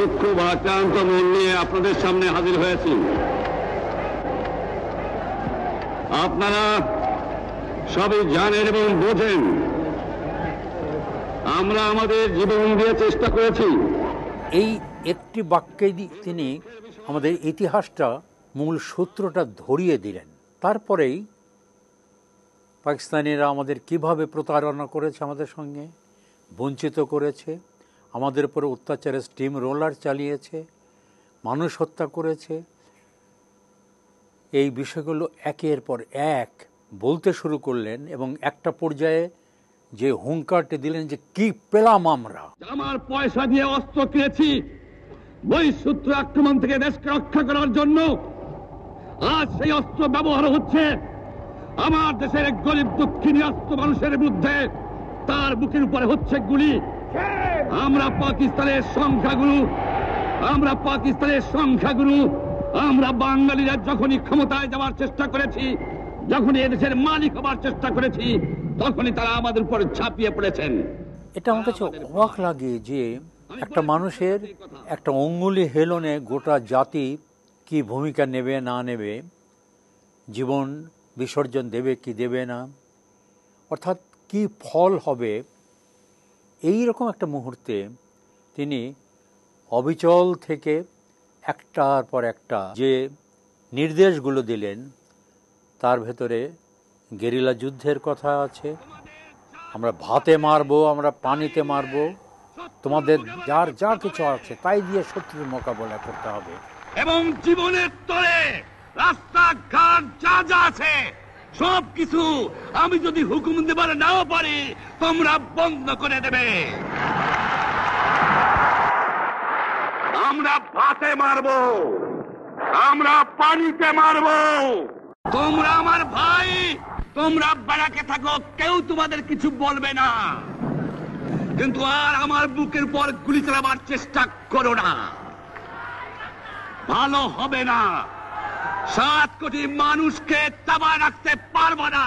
দুঃখ ভারাক্রান্ত মন নিয়ে আপনাদের সামনে হাজির হয়েছি। আপনারা সবই জানেন এবং বোঝেন আমরা আমাদের জীবন দিয়ে চেষ্টা করেছি। এই একটি বাক্যে তিনি আমাদের ইতিহাসটা মূল সূত্রটা ধরিয়ে দিলেন। তারপরেই পাকিস্তানিরা আমাদের কিভাবে প্রতারণা করেছে, আমাদের সঙ্গে বঞ্চিত করেছে, আমাদের উপরে অত্যাচারের স্টিম রোলার চালিয়েছে, মানুষ হত্যা করেছে, এই বিষয়গুলো একের পর এক বলতে শুরু করলেন এবং একটা পর্যায়ে যে হুঙ্কারটি দিলেন যে কি পেলাম আমরা। আমার পয়সা দিয়ে অস্ত্র কিনেছি বহিঃশত্রু আক্রমণ থেকে দেশকে রক্ষা করার জন্য। আজ সেই অস্ত্র ব্যবহার হচ্ছে আমার দেশের গরিব দুঃখিনী অস্ত্র মানুষের বিরুদ্ধে, তার বুকের উপরে হচ্ছে গুলি। আমরা পাকিস্তানের সংখ্যাগুরু, আমরা বাঙালিরা যখনই ক্ষমতায় যাওয়ার চেষ্টা করেছি, যখনই এদেশের মালিক হবার চেষ্টা করেছি, তখনই তারা আমাদের উপরে ঝাঁপিয়ে পড়েছেন। এটা আমার কাছে অবাক লাগে যে একটা মানুষের একটা অঙ্গুলি হেলনে গোটা জাতি কি ভূমিকা নেবে না নেবে, জীবন বিসর্জন দেবে কি দেবে না, অর্থাৎ কি ফল হবে, এই রকম একটা মুহূর্তে তিনি অবিচল থেকে একটার পর একটা যে নির্দেশগুলো দিলেন, তার ভেতরে গেরিলা যুদ্ধের কথা আছে। আমরা ভাতে মারবো, আমরা পানিতে মারবো, তোমাদের যার যা কিছু আছে তাই দিয়ে শত্রুর মোকাবেলা করতে হবে। এবং জীবনের তরে রাস্তাঘাট যা যা আছে সব কিছু আমি যদি হুকুম দেবার নাও পারি, তোমরা বন্ধ করে দেবে। আমরা ভাতে মারবো, আমরা পানিতে মারবো। তোমরা আমার ভাই, তোমরা ব্যারাকে থাকো, কেউ তোমাদের কিছু বলবে না, কিন্তু আর আমার বুকের পর গুলি চালাবার চেষ্টা করো না, ভালো হবে না। 7 কোটি মানুষকে তাবা রাখতে পারবো না।